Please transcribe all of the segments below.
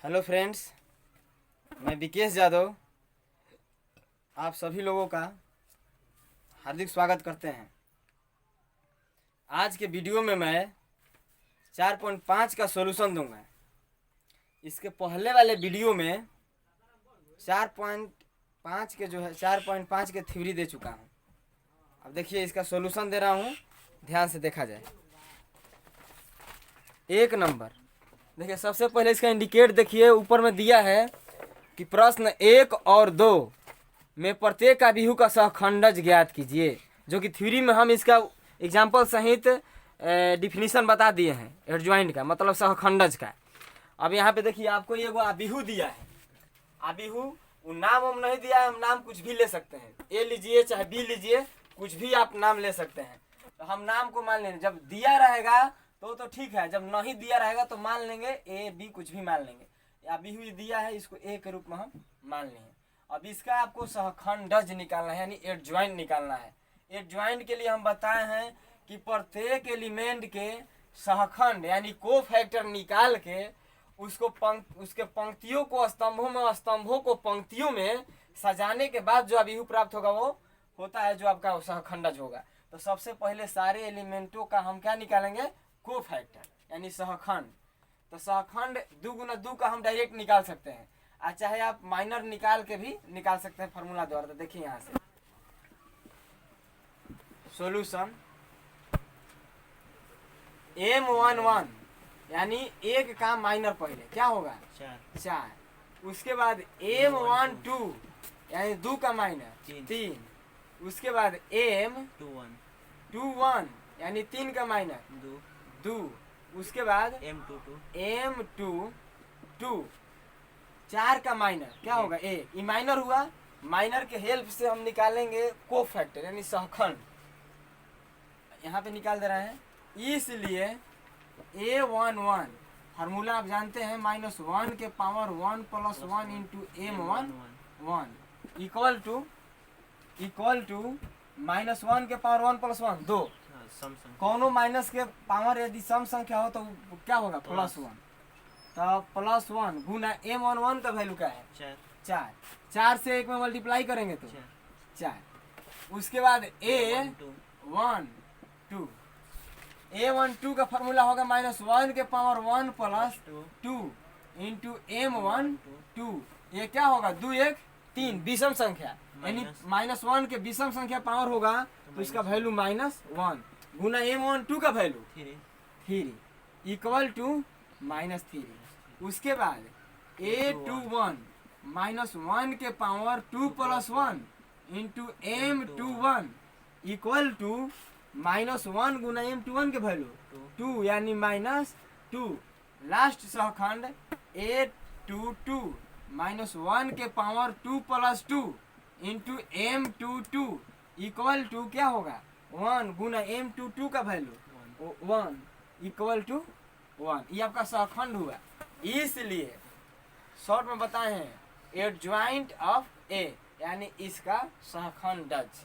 Hello friends, मैं विकेश यादव आप सभी लोगों का हार्दिक स्वागत करते हैं। आज के वीडियो में मैं 4.5 का सॉल्यूशन दूंगा। इसके पहले वाले वीडियो में 4.5 के 4.5 के थ्योरी दे चुका हूं। अब देखिए इसका सॉल्यूशन दे रहा हूं, ध्यान से देखा जाए। 1 नंबर देखिए, सबसे पहले इसका इंडिकेट देखिए, ऊपर में दिया है कि प्रश्न 1 और 2 में प्रत्येक अभिहु का सहखंडज ज्ञात कीजिए, जो कि थ्योरी में हम इसका एग्जाम्पल सहित डिफिनीशन बता दिए हैं। एडजॉइंट का मतलब सहखंडज का। अब यहाँ पे देखिए आपको ये वो अभिहु दिया है। अभिहु नाम हम नहीं दिया है, हम नाम कुछ भी ले सकते हैं। ए लीजिए चाहे बी लीजिए, कुछ भी आप नाम ले सकते हैं। तो हम नाम को मान लेंगे, जब दिया रहेगा तो ठीक है, जब नहीं दिया रहेगा तो मान लेंगे ए बी, कुछ भी मान लेंगे। अभिहु दिया है, इसको ए के रूप में हम मान लेंगे। अब इसका आपको सहखंडज निकालना है, यानी एडजॉइंट निकालना है। एडजॉइंट के लिए हम बताए हैं कि प्रत्येक एलिमेंट के सहखंड यानी को फैक्टर निकाल के उसको उसके पंक्तियों को स्तंभों में, स्तंभों को पंक्तियों में सजाने के बाद जो अभिहु प्राप्त होगा वो होता है जो आपका सहखंडज होगा। तो सबसे पहले सारे एलिमेंटों का हम क्या निकालेंगे? को फैक्टर यानी सहखंड। तो सहखंड 2 गुना 2 का हम डायरेक्ट निकाल सकते हैं, और चाहे आप माइनर निकाल के भी निकाल सकते हैं फार्मूला द्वारा। तो देखिए यहाँ से सॉल्यूशन M11 यानी 1 का माइनर पहले क्या होगा? 4। उसके बाद M12 यानी 2 का माइनर 3। उसके बाद M21 यानी 3 का माइनर 2। उसके बाद M22 4 का माइनर क्या होगा? ए। ये माइनर हुआ। माइनर के हेल्प से हम निकालेंगे को फैक्टर यानी सहखंड। यहाँ पे निकाल दे रहे हैं। इसलिए A11 फार्मूला आप जानते हैं, -1 के power 1 + 1 into M11 equal to -1 के पावर 1 + 1 2। कौनो माइनस के पावर यदि सम संख्या हो तो क्या होगा? +1। तो +1 गुना M11 का वैल्यू क्या है? 4 से 1 में मल्टीप्लाई करेंगे तो 4। उसके बाद A12 का फार्मूला होगा -1 के पावर 1 + 2 इंटू M12। ये क्या होगा? 2 1 3 विषम संख्या, यानी -1 के विषम संख्या पावर होगा तो इसका वैल्यू -1 गुना M12 का वैल्यू 3 इक्वल टू -3। उसके बाद A21 -1 के power 2 + 1 into M21 equal to -1 गुना M21 के वैल्यू 2 यानी -2। लास्ट सहखंड A22 -1 के power 2 + 2 into M22 equal to क्या होगा? 1 गुना M22 का वैल्यू 1 इक्वल टू 1। ये आपका सहखंड हुआ। इसलिए शॉर्ट में बताए हैं एडजॉइंट ऑफ ए यानी इसका सहखंडज।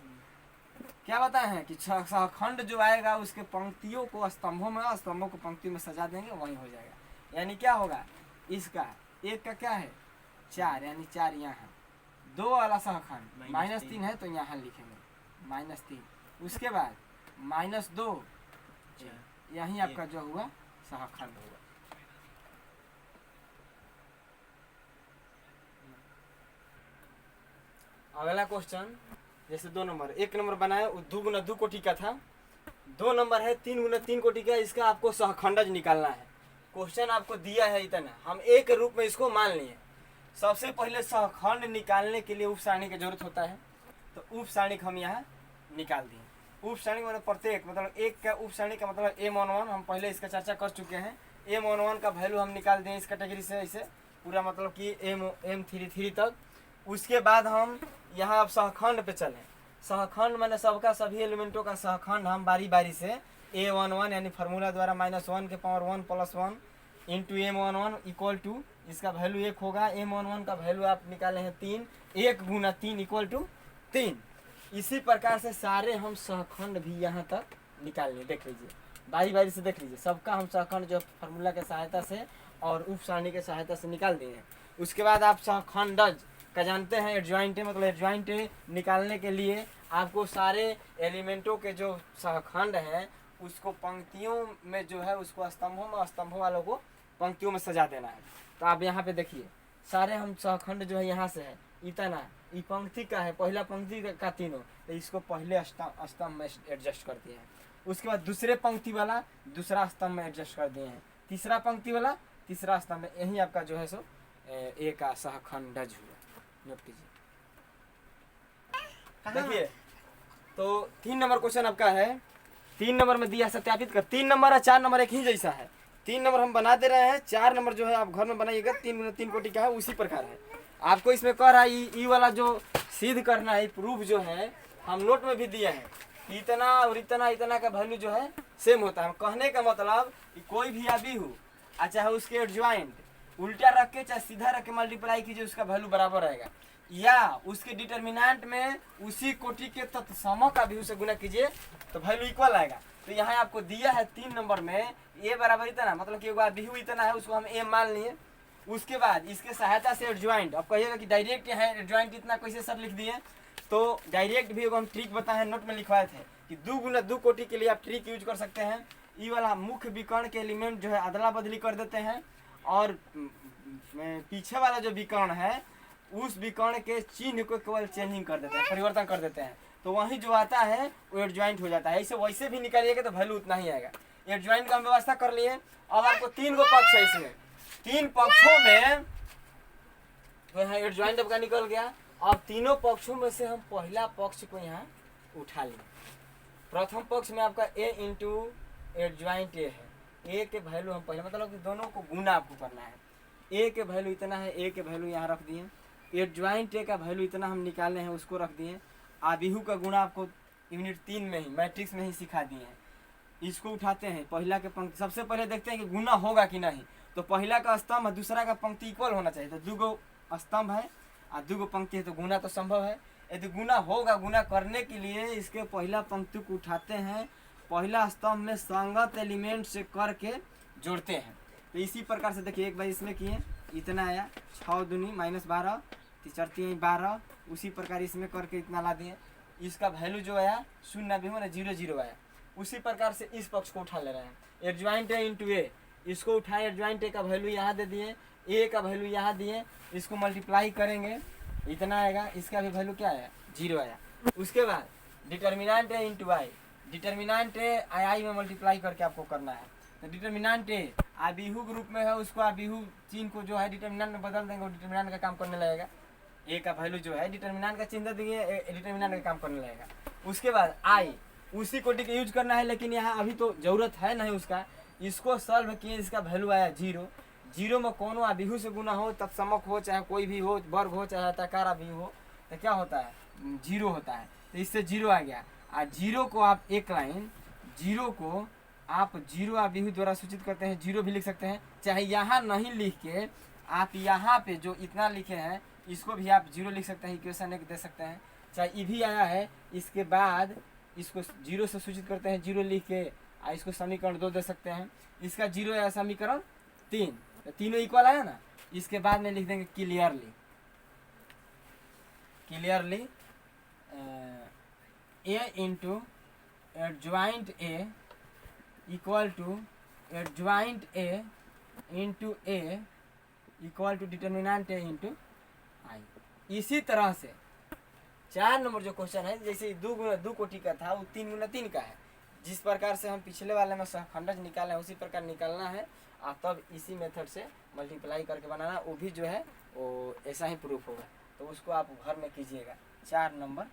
क्या बताए हैं कि सहखंड जो आएगा उसके पंक्तियों को स्तंभों में, स्तंभों को पंक्तियों में सजा देंगे, वही हो जाएगा। यानी क्या होगा? इसका 1 का क्या है? 4 यानी 4 यहाँ। 2 वाला सहखंड -3 है तो यहाँ लिखेंगे -3। उसके बाद -2 यही आपका जो हुआ सहखंड होगा। अगला क्वेश्चन जैसे 2 नंबर, 1 नंबर बनाए 2 गुना 2 कोटि का था। 2 नंबर है 3 गुना 3 कोटि का। इसका आपको सहखंडज निकालना है। क्वेश्चन आपको दिया है इतना, हम एक के रूप में इसको मान लिए। सबसे पहले सहखंड निकालने के लिए उप सारणी की जरूरत होता है, तो उप सारणी हम यहाँ निकाल दिए। उप सारणी मतलब प्रत्येक, मतलब एक का उप सारणी का मतलब M11 हम पहले इसका चर्चा कर चुके हैं। M11 का वैल्यू हम निकाल दें इस कैटेगरी से, ऐसे पूरा मतलब कि M33 तक। उसके बाद हम यहाँ अब सहखंड पे चलें। सहखंड मैंने सबका सभी एलिमेंटों का सहखंड हम बारी बारी से A11 यानी फार्मूला द्वारा -1 के power 1 + 1 into M11 equal to इसका वैल्यू 1 होगा। M11 का वैल्यू आप निकाले हैं 3। 1 गुना 3 इक्वल टू 3। इसी प्रकार से सारे हम सहखंड भी यहाँ तक निकाल लिए। देख लीजिए बारी बारी से देख लीजिए, सबका हम सहखंड जो फार्मूला के सहायता से और उप सारणी के सहायता से निकाल दिए हैं। उसके बाद आप सहखंडज का जानते हैं, एडजॉइंट मतलब एडजॉइंट निकालने के लिए आपको सारे एलिमेंटों के जो सहखंड हैं उसको पंक्तियों में जो है उसको स्तंभों में, स्तंभों वालों को पंक्तियों में सजा देना है। तो आप यहाँ पे देखिए सारे हम सहखंड जो है यहाँ से है इतना, ये पंक्ति का है, पहला पंक्ति का तीनों, तो इसको पहले स्तंभ में एडजस्ट कर दिए हैं। उसके बाद दूसरे पंक्ति वाला दूसरा स्तंभ में एडजस्ट कर दिए हैं, तीसरा पंक्ति वाला तीसरा स्तंभ में, यही आपका जो है सो ए का सहखंडज हुआ। नोट कीजिए। देखिए तो 3 नंबर क्वेश्चन आपका है, 3 नंबर में दिया सत्यापित कर। 3 नंबर और 4 नंबर एक ही जैसा है, 3 नंबर हम बना दे रहे हैं, 4 नंबर जो है आप घर में बनाइएगा, 3 कोटि का है उसी प्रकार है। आपको इसमें कह रहा है ई वाला जो सिद्ध करना है, प्रूफ जो है हम नोट में भी दिए हैं, इतना और इतना इतना का वैल्यू जो है सेम होता है। कहने का मतलब कि कोई भी अभी हो चाहे उसके एडजॉइंट उल्टा रख के चाहे सीधा रख के मल्टीप्लाई कीजिए, उसका वैल्यू बराबर रहेगा, या उसके डिटर्मिनेंट में उसी कोटि के तत्सम का भी उसे गुना कीजिए तो वैल्यू इक्वल आएगा। तो यहाँ आपको दिया है 3 नंबर में ए बराबर इतना, मतलब कि एक बार बिहू इतना है उसको हम ए मान लिए। उसके बाद इसके सहायता से एडजॉइंट, अब कहिएगा कि डायरेक्ट है एडजॉइंट इतना कैसे सर लिख दिए, तो डायरेक्ट भी हम ट्रिक बताए नोट में लिखवाए थे कि 2 गुना 2 कोटि के लिए आप ट्रिक यूज कर सकते हैं। ई वाला मुख्य विकर्ण के एलिमेंट जो है अदला बदली कर देते हैं और पीछे वाला जो विकर्ण है उस विकर्ण के चिन्ह को केवल चेंजिंग कर देते हैं, परिवर्तन कर देते हैं, तो वहीं जो आता है वो एडजॉइंट हो जाता है। इसे वैसे भी निकालिएगा तो वैल्यू उतना ही आएगा। एडजॉइंट का हम व्यवस्था कर लिए। अब आपको 3 गो पक्ष है, इसमें 3 पक्षों में तो यहाँ एडजॉइंट आपका निकल गया। अब तीनों पक्षों में से हम पहला पक्ष को यहाँ उठा लिए। प्रथम पक्ष में आपका ए इंटू एडजॉइंट ए है, ए के वैल्यू हम पहले मतलब कि दोनों को गुना आपको करना है। ए के वैल्यू इतना है, ए के वैल्यू यहाँ रख दिए, एडजॉइंट ए का वैल्यू इतना हम निकाले हैं उसको रख दिए। आबिहू का गुणा आपको यूनिट 3 में ही मैट्रिक्स में ही सिखा दिए हैं। इसको उठाते हैं, पहला के पंक्ति सबसे पहले देखते हैं कि गुना होगा कि नहीं, तो पहला का स्तंभ और दूसरा का पंक्ति इक्वल होना चाहिए। तो 2 गो स्तंभ है और 2 गो पंक्ति है तो गुना तो संभव है। यदि गुना होगा, गुना करने के लिए इसके पहला पंक्ति को उठाते हैं, पहला स्तंभ में संगत एलिमेंट से करके जोड़ते हैं। तो इसी प्रकार से देखिए एक बार इसमें किए इतना आया 6 दूनी -12 3 12, उसी प्रकार इसमें करके इतना ला दिए, इसका वैल्यू जो आया 0 भी हो ना 0 0 आया। उसी प्रकार से इस पक्ष को उठा ले रहे हैं, एडजॉइंट ए इंटू ए, इसको उठाए एडजॉइंट ए का वैल्यू यहाँ दे दिए, ए का वैल्यू यहाँ दिए, इसको मल्टीप्लाई करेंगे इतना आएगा, इसका भी वैल्यू क्या आया 0 आया। उसके बाद determinant A into I, determinant ए आई में मल्टीप्लाई करके आपको करना है। तो डिटर्मिनेंट ए आबिहू ग्रुप में है, उसको आबिहू चिन्ह को जो है डिटर्मिनेंट में बदल देंगे और डिटर्मिनेंट का काम करने लगेगा। ए का वैल्यू जो है डिटर्मिनेंट का चिन्ह देंगे, डिटर्मिनेंट का काम करने लगेगा। उसके बाद आई उसी कोटि का यूज करना है, लेकिन यहाँ अभी तो जरूरत है नहीं उसका। इसको सॉल्व किए, इसका वैल्यू आया 0। 0 में कोनो आबिहू से गुना हो, तत्समक हो, चाहे कोई भी हो, वर्ग हो, चाहे तकार आबिहू हो, तो क्या होता है 0 होता है। तो इससे 0 आ गया। और 0 को आप एक लाइन 0 को आप 0 आबिहू द्वारा सूचित करते हैं, 0 भी लिख सकते हैं। चाहे यहाँ नहीं लिख के आप यहाँ पे जो इतना लिखे हैं इसको भी आप 0 लिख सकते हैं, इक्वेशन 1 दे सकते हैं। चाहे ये भी आया है, इसके बाद इसको 0 से सूचित करते हैं, 0 लिख के इसको समीकरण 2 दे सकते हैं। इसका 0 आया समीकरण 3, तो तीनों इक्वल आया ना। इसके बाद में लिख देंगे clearly A into adjoint A equal to adjoint A into A equal to determinant A into I. इसी तरह से 4 नंबर जो क्वेश्चन है, जैसे 2 गुना 2 कोटि का था वो 3 गुना 3 का है। जिस प्रकार से हम पिछले वाले में सहखंडज निकाले हैं उसी प्रकार निकालना है, और तब इसी मेथड से मल्टीप्लाई करके बनाना, वो भी जो है वो ऐसा ही प्रूफ होगा। तो उसको आप घर में कीजिएगा, 4 नंबर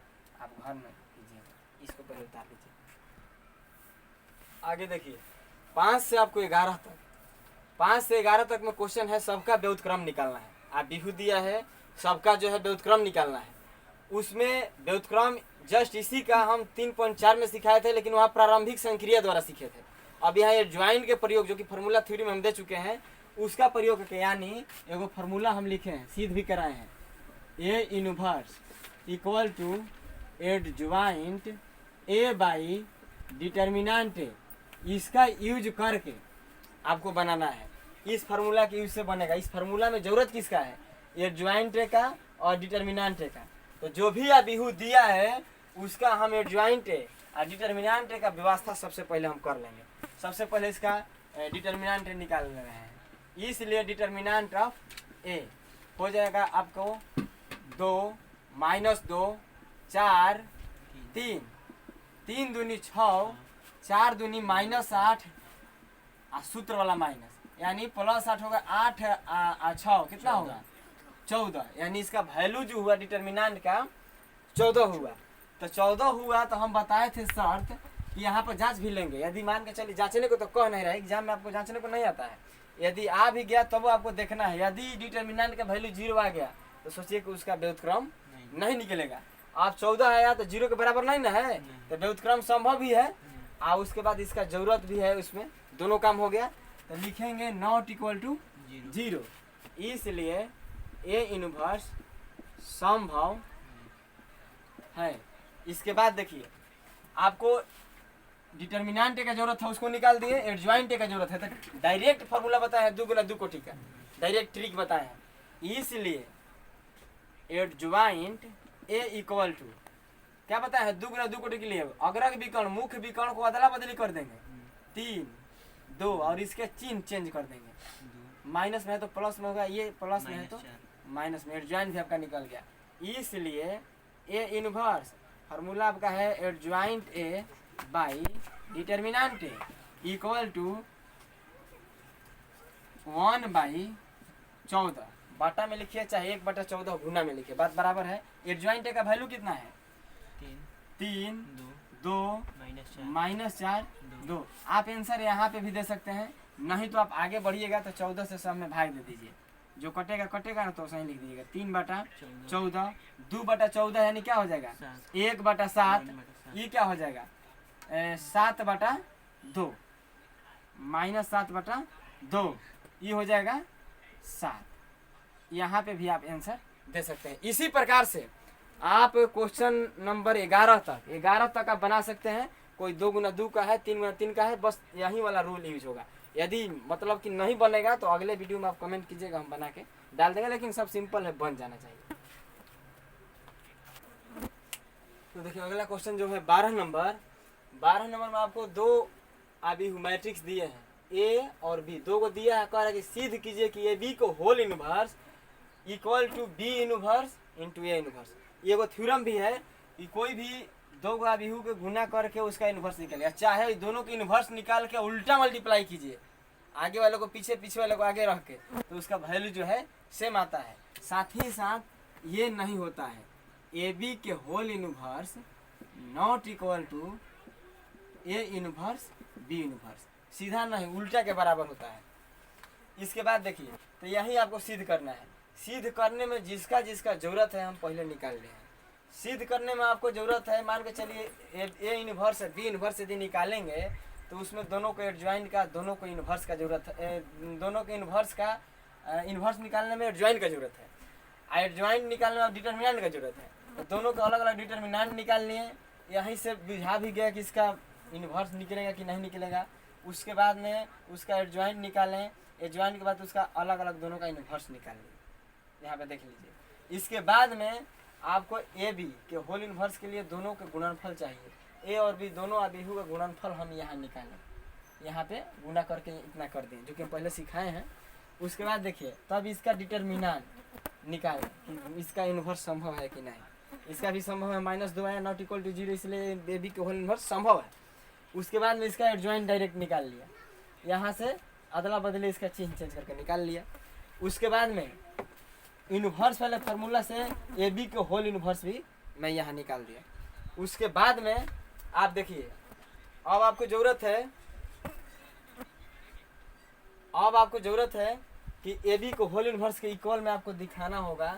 आप घर में कीजिएगा। इसको पहले उतार लीजिए। आगे देखिए 5 से आपको 11 तक, 5 से 11 तक में क्वेश्चन है, सबका व्युत्क्रम निकालना है। आप बिहू दिया है, सबका जो है व्युत्क्रम निकालना है। उसमें व्युत्क्रम जस्ट इसी का हम 3.4 में सिखाए थे, लेकिन वहाँ प्रारंभिक संक्रिया द्वारा सीखे थे। अब यहाँ एडजॉइंट के प्रयोग जो कि फार्मूला थ्योरी में हम दे चुके हैं, उसका प्रयोग करके यानी एगो फार्मूला हम लिखे हैं, सिद्ध भी कराए हैं। A inverse equal to adjoint A by determinant A इसका यूज करके आपको बनाना है। इस फार्मूला के यूज से बनेगा। इस फार्मूला में जरूरत किसका है? एडजॉइंट का और डिटर्मिनेंट का। तो जो भी अभिहु दिया है उसका हम एडजॉइंट और डिटर्मिनेंट का व्यवस्था सबसे पहले हम कर लेंगे। सबसे पहले इसका डिटर्मिनेंट निकाल रहे हैं, इसलिए डिटर्मिनेंट ऑफ ए हो जाएगा आपको 2 माइनस 2 4 3 3 दूनी 6 4 दूनी -8 सूत्र वाला माइनस यानी +8 होगा 8 6 कितना होगा 14। यानी इसका वैल्यू जो हुआ डिटर्मिनेंट का 14 हुआ। तो 14 हुआ तो हम बताए थे शर्त कि यहाँ पर जांच भी लेंगे। यदि मान के चलिए जांचने को तो कह नहीं रहा है, एग्जाम में आपको जांचने को नहीं आता है। यदि आ भी गया तब आपको देखना है। यदि डिटर्मिनेंट का वैल्यू 0 आ गया तो सोचिए कि उसका व्युत्क्रम नहीं निकलेगा। आप 14 आया तो 0 के बराबर नहीं ना है, तो व्युत्क्रम संभव भी है। और उसके बाद इसका जरूरत भी है, उसमें दोनों काम हो गया। तो लिखेंगे नॉट इक्वल टू 0, इसलिए ए इनवर्स संभव है। इसके बाद देखिए आपको डिटर्मिनेंट का जरूरत है, उसको निकाल दिए। एडजॉइंट का जरूरत है तो डायरेक्ट फार्मूला बताया है 2 गुना 2 कोटि का, डायरेक्ट ट्रिक बताया है। इसलिए एडजॉइंट ए इक्वल टू क्या बताया है 2 गुना 2 कोटि के लिए अग्रग विकर्ण मुख्य विकर्ण को अदला बदली कर देंगे 3 2 और इसके चिन्ह चेंज कर देंगे। माइनस में है तो प्लस में होगा, ये प्लस में है तो माइनस में। एडजॉइंट भी आपका निकल गया। इसलिए ए इनवर्स फार्मूला आपका है adjoint A by determinant A equal to 1/14। बाटा में लिखिए चाहे 1/14 गुना में लिखिए, बात बराबर है। एडजॉइंट ए का वैल्यू कितना है 3 2 -4 2। आप आंसर यहाँ पे भी दे सकते हैं, नहीं तो आप आगे बढ़िएगा तो 14 से सब में भाग दे दीजिए। जो कटेगा कटेगा ना तो सही लिख दीजिएगा 3/14 2/14 यानी क्या हो जाएगा 1/7। ये क्या हो जाएगा 7/2 -7/2 ये हो जाएगा 7। यहाँ पे भी आप आंसर दे सकते हैं। इसी प्रकार से आप क्वेश्चन नंबर 11 तक आप बना सकते हैं। कोई 2 गुना 2 का है, 3 गुना 3 का है, बस यही वाला रूल यूज होगा। यदि मतलब कि नहीं बनेगा तो अगले वीडियो में आप कमेंट कीजिएगा, हम बना के डाल देंगे। लेकिन सब सिंपल है, बन जाना चाहिए। तो देखिए अगला क्वेश्चन जो है 12 नंबर में आपको 2 अभिहु मैट्रिक्स दिए हैं ए और बी, 2 को दिया है। कह रहा है कि सिद्ध कीजिए कि ए बी को whole inverse equal to B inverse into A inverse. ये वो थ्योरम भी है कि कोई भी 2 अभिहु के गुना करके उसका इनवर्स निकालिए, चाहे दोनों की इनवर्स निकाल के उल्टा मल्टीप्लाई कीजिए, आगे वाले को पीछे पीछे वाले को आगे रख के, तो उसका वैल्यू जो है सेम आता है। साथ ही साथ ये नहीं होता है ए बी के whole inverse not equal to A inverse B inverse, सीधा नहीं उल्टा के बराबर होता है। इसके बाद देखिए तो यही आपको सिद्ध करना है। सिद्ध करने में जिसका जिसका जरूरत है हम पहले निकाल रहे हैं। सिद्ध करने में आपको जरूरत है, मान के चलिए ए इनवर्स बी इनवर्स यदि निकालेंगे तो उसमें दोनों को एडजॉइंट का, दोनों को इनवर्स का जरूरत है। दोनों के इनवर्स का इनवर्स निकालने में एडजॉइंट का जरूरत है, एडजॉइंट निकालने में डिटर्मिनेंट का जरूरत है। तो दोनों को अलग अलग डिटर्मिनेंट निकाल लिए। यहीं से बुझा भी गया कि इसका इनवर्स निकलेगा कि नहीं निकलेगा। उसके बाद में उसका एडजॉइंट निकालें, एडजॉइंट के बाद उसका अलग अलग दोनों का इनवर्स निकाल लीजिए, यहाँ पे देख लीजिए। इसके बाद में आपको ए बी के होल इनवर्स के लिए दोनों के गुणनफल चाहिए। ए और बी दोनों अभिहु का गुणनफल हम यहाँ निकालें, यहाँ पे गुना करके इतना कर दें जो कि हम पहले सिखाए हैं। उसके बाद देखिए तब इसका डिटर्मिनेंट निकालें कि इसका इनवर्स संभव है कि नहीं। इसका भी संभव है, -2 आया नॉट इक्वल टू 0, इसलिए ए बी के होल इनवर्स संभव है। उसके बाद में इसका एडजॉइंट डायरेक्ट निकाल लिया, यहाँ से अदला बदली इसका चिन्ह चेंज करके निकाल लिया। उसके बाद में इनवर्स वाले फार्मूला से ए बी के होल इनवर्स भी मैं यहाँ निकाल दिया। उसके बाद में आप देखिए अब आपको जरूरत है कि ए बी को होल इनवर्स के इक्वल में आपको दिखाना होगा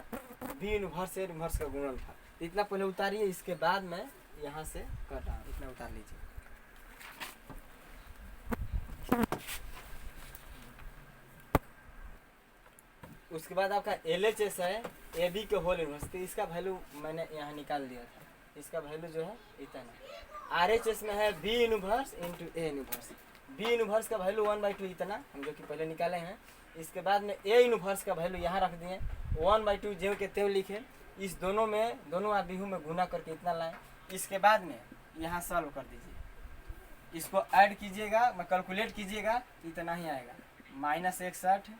बी इनवर्स ए इनवर्स का गुणनफल। इतना पहले उतारिए, इसके बाद में यहाँ से कर रहा हूँ, इतना उतार लीजिए। उसके बाद आपका LHS है ए बी के होल इनवर्स, तो इसका वैल्यू मैंने यहाँ निकाल दिया था। इसका वैल्यू जो है इतना। RHS में है B inverse into A inverse, B inverse का वैल्यू 1/2 इतना हम जो कि पहले निकाले हैं। इसके बाद में ए इनवर्स का वैल्यू यहाँ रख दिए 1/2 ज्यों के त्यों लिखे। इस दोनों में दोनों आबिहू में गुना करके इतना लाएं। इसके बाद में यहाँ सॉल्व कर दीजिए, इसको ऐड कीजिएगा, मैं कैलकुलेट कीजिएगा, इतना ही आएगा -61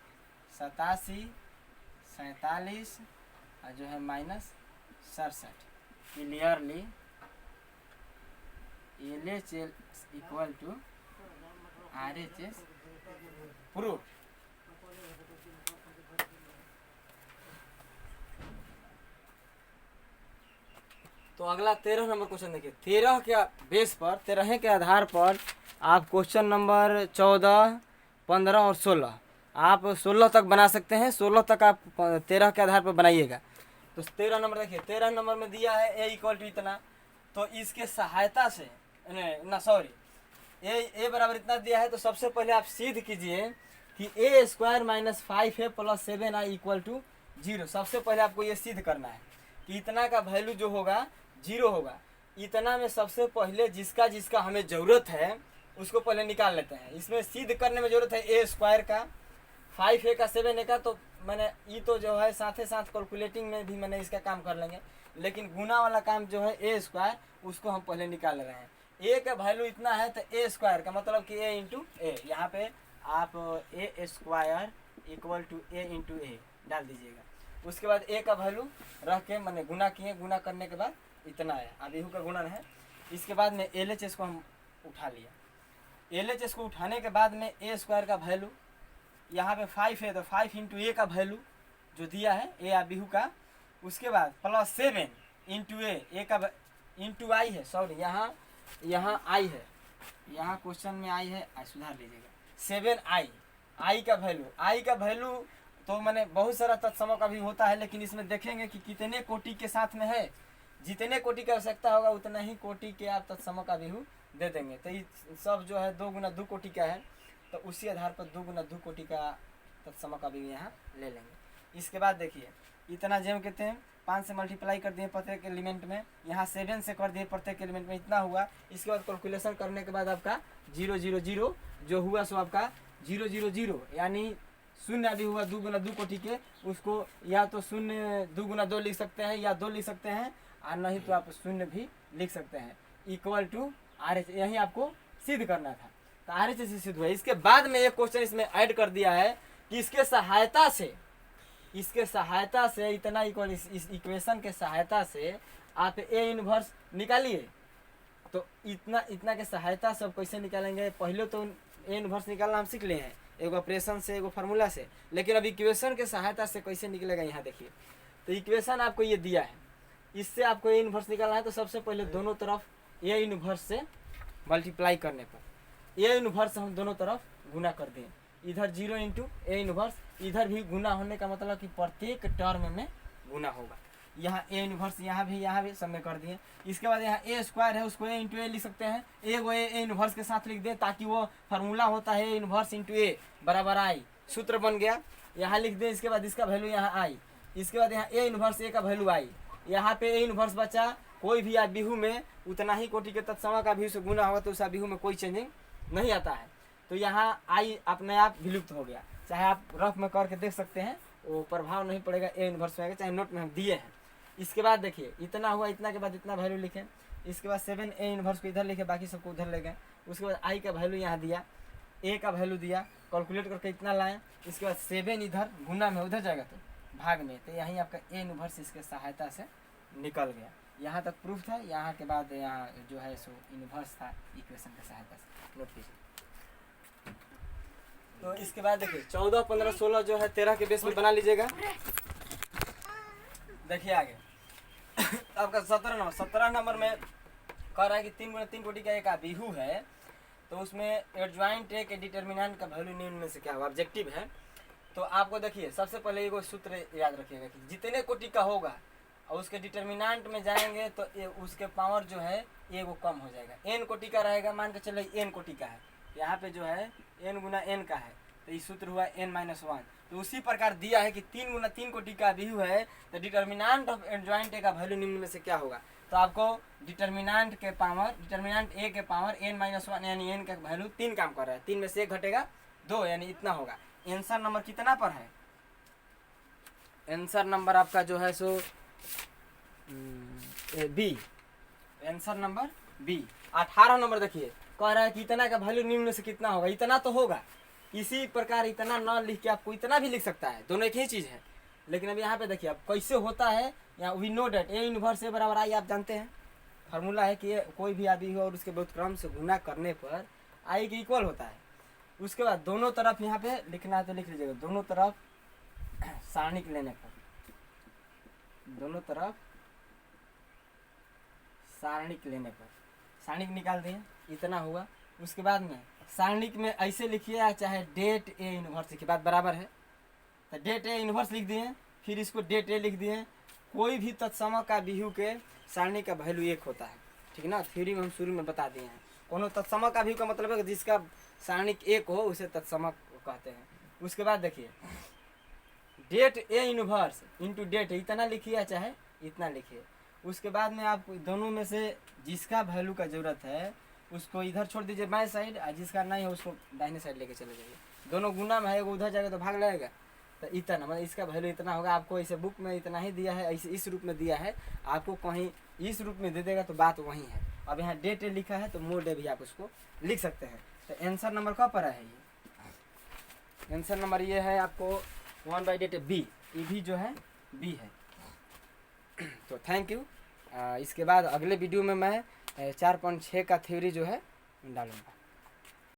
87 47 और जो है -67। Clearly LHS equal to RHS proof. तो अगला 13 नंबर क्वेश्चन देखिए। 13 के बेस पर 13 के आधार पर आप क्वेश्चन नंबर 14, 15 और 16 आप 16 तक बना सकते हैं। 16 तक आप 13 के आधार पर बनाइएगा। तो 13 नंबर देखिए, 13 नंबर में दिया है ए इक्वल टू इतना, तो इसके सहायता से ए बराबर इतना दिया है, तो सबसे पहले आप सिद्ध कीजिए कि A square minus 5a plus 7i equal to 0। सबसे पहले आपको ये सिद्ध करना है कि इतना का वैल्यू जो होगा 0 होगा। इतना में सबसे पहले जिसका जिसका हमें ज़रूरत है उसको पहले निकाल लेते हैं। इसमें सिद्ध करने में ज़रूरत है ए स्क्वायर का, 5a का, 7a का, तो मैंने ये तो जो है साथ ही साथ कैलकुलेटिंग में भी मैंने इसका काम कर लेंगे, लेकिन गुना वाला काम जो है ए स्क्वायर उसको हम पहले निकाल रहे हैं। ए का वैल्यू इतना है तो ए स्क्वायर का मतलब कि ए इंटू ए, यहाँ पे आप A square equal to A into A डाल दीजिएगा। उसके बाद ए का वैल्यू रख के मैंने गुना किए, गुना करने के बाद इतना है, आबिहू का गुणन है। इसके बाद में LHS को हम उठा लिया। LHS को उठाने के बाद में ए स्क्वायर का वैल्यू यहाँ पे 5 है तो 5 इंटू ए का वैल्यू जो दिया है ए आबिहू का, उसके बाद प्लस 7 इंटू ए का इंटू आई है, सॉरी यहाँ आई है, यहाँ क्वेश्चन में आई है, सुधार लीजिएगा 7i, आई का वैल्यू तो मैंने बहुत सारा तत्समों का भी होता है, लेकिन इसमें देखेंगे कि कितने कोटि के साथ में है। जितने कोटि की आवश्यकता होगा उतना ही कोटि के आप तत्समों का भी दे देंगे। तो ये सब जो है 2 गुना 2 कोटि का है, तो उसी आधार पर 2 गुना 2 कोटि का तत्समों का भी यहाँ ले लेंगे। इसके बाद देखिए इतना जो कहते हैं 5 से मल्टीप्लाई कर दिए प्रत्येक एलिमेंट में, यहाँ 7 से कर दिए प्रत्येक एलिमेंट में, इतना हुआ। इसके बाद कैलकुलेशन करने के बाद आपका 0 0 0 जो हुआ सो आपका 0 0 0 यानी शून्य भी हुआ 2 गुना 2 कोटि के। उसको या तो शून्य 2 गुना 2 लिख सकते हैं या 2 लिख सकते हैं, और नहीं तो आप शून्य भी लिख सकते हैं। इक्वल टू RH यही आपको सिद्ध करना था, तो RH से सिद्ध हुआ। इसके बाद में एक क्वेश्चन इसमें ऐड कर दिया है कि इसके सहायता से इतना इक्वल, इस इक्वेशन के सहायता से आप ए इनवर्स निकालिए। तो इतना के सहायता से अब कैसे निकालेंगे, पहले तो ए इनवर्स निकालना हम सीख लिए हैं, एगो ऑपरेशन से एगो फार्मूला से, लेकिन अब इक्वेशन के सहायता से कैसे निकलेगा यहाँ देखिए। तो इक्वेशन आपको ये दिया है, इससे आपको ए इनवर्स निकालना है। तो सबसे पहले दोनों तरफ ए इनवर्स से मल्टीप्लाई करने पर ए इनवर्स हम दोनों तरफ गुना कर दें। इधर 0 इंटू ए इनवर्स, इधर भी गुना होने का मतलब कि प्रत्येक टर्म में गुना होगा। यहाँ ए इनवर्स यहाँ भी सब में कर दिए। इसके बाद यहाँ ए स्क्वायर है उसको ए इंटू ए लिख सकते हैं, ए इनवर्स के साथ लिख दें ताकि वो फार्मूला होता है ए इनवर्स इंटू ए बराबर आई, सूत्र बन गया, यहाँ लिख दें। इसके बाद इसका वैल्यू यहाँ आई, इसके बाद यहाँ ए इनवर्स ए का वैल्यू आई, यहाँ पे ए इनवर्स बचा। कोई भी आबिहू में उतना ही कोटि के तत्सम का भी से गुना होगा तो उस आबिहू में कोई चेंजिंग नहीं आता है। तो यहाँ आई अपने आप विलुप्त हो गया, चाहे आप रफ में करके देख सकते हैं, वो प्रभाव नहीं पड़ेगा, ए इनवर्स में आएगा, चाहे नोट में हम दिए हैं। इसके बाद देखिए इतना हुआ, इतना के बाद इतना वैल्यू लिखें। इसके बाद 7 ए इनवर्स को इधर लिखे, बाकी सबको उधर ले गए। उसके बाद आई का वैल्यू यहाँ दिया, ए का वैल्यू दिया, कैलकुलेट करके इतना लाएं। इसके बाद 7 इधर गुना में उधर जाएगा तो भाग में, तो यहीं आपका ए इनवर्स इसके सहायता से निकल गया। यहाँ तक प्रूफ था, यहाँ के बाद यहाँ जो है सो इनवर्स था इक्वेशन की सहायता से, नोट कीजिए। तो इसके बाद देखिए 14, 15, 16 जो है 13 के बेस में बना लीजिएगा। देखिए आगे आपका 17 नंबर में कह रहा है कि 3 गुना 3 कोटि का एक आबिहू है, तो उसमें एडजॉइंट एक डिटर्मिनेंट का वैल्यू निम्न में से क्या होगा, ऑब्जेक्टिव है। तो आपको देखिए सबसे पहले एगो सूत्र याद रखिएगा कि जितने कोटि का होगा और उसके डिटर्मिनेंट में जाएंगे तो उसके पावर जो है एगो कम हो जाएगा। एन कोटि का रहेगा, मान के चलो एन कोटि का है, यहाँ पे जो है एन गुना एन का है, तो ये सूत्र हुआ n-1। तो उसी प्रकार दिया है कि 3 गुना 3 कोटि का आबिहू है, तो डिटर्मिनेंट ऑफ एडजॉइंट का वैल्यू निम्न में से क्या होगा। तो आपको डिटर्मिनेंट ए के पावर n-1 यानी n का वैल्यू 3 काम कर रहा है, 3 में से 1 घटेगा 2 यानी इतना होगा। आंसर नंबर कितना पर है? आंसर नंबर आपका जो है सो B, answer number B. 18 number देखिए, कह रहा है कि इतना का वैल्यू निम्न से कितना होगा, इतना तो होगा। इसी प्रकार इतना न लिख के आपको इतना भी लिख सकता है, दोनों एक ही चीज़ है। लेकिन अब यहाँ पे देखिए अब कैसे होता है, या we know det A inverse A बराबर आई, आप जानते हैं फार्मूला है कि कोई भी आदि हो और उसके बहुत क्रम से गुना करने पर आई के इक्वल होता है। उसके बाद दोनों तरफ यहाँ पे लिखना है तो लिख लीजिएगा, दोनों तरफ सारणिक लेने पर, दोनों तरफ सारणिक लेने पर सारणिक निकाल दिए, इतना हुआ। उसके बाद में सारणिक में ऐसे लिखिए चाहे डेट ए इनवर्स की बात बराबर है, तो डेट ए इनवर्स लिख दिए, फिर इसको डेट ए लिख दिए। कोई भी तत्सम का बिहू के सारणी का वैल्यू 1 होता है, ठीक ना, थ्योरी में हम शुरू में बता दिए हैं। कोनो तत्सम का बिहू का मतलब है जिसका सारणिक 1 हो उसे तत्सम कहते हैं। उसके बाद देखिए det A inverse into det इतना लिखिए चाहे इतना लिखिए। उसके बाद में आप दोनों में से जिसका वैल्यू का जरूरत है उसको इधर छोड़ दीजिए बाएं साइड, और जिसका नहीं है उसको दाहिने साइड लेके चले जाइए। दोनों गुना में है, वो उधर जाएगा तो भाग लगेगा, तो इतना मतलब इसका वैल्यू इतना होगा। आपको ऐसे बुक में इतना ही दिया है, ऐसे इस रूप में दिया है, आपको कहीं इस रूप में दे देगा तो बात वही है। अब यहाँ डेट ए लिखा है तो मोड ए भी आप उसको लिख सकते हैं। तो आंसर नंबर कहाँ पर है? ये आंसर नंबर ये है आपको 1/डेट बी, ये भी जो है बी है। तो थैंक यू। इसके बाद अगले वीडियो में मैं 4.6 का थ्योरी जो है डालूंगा।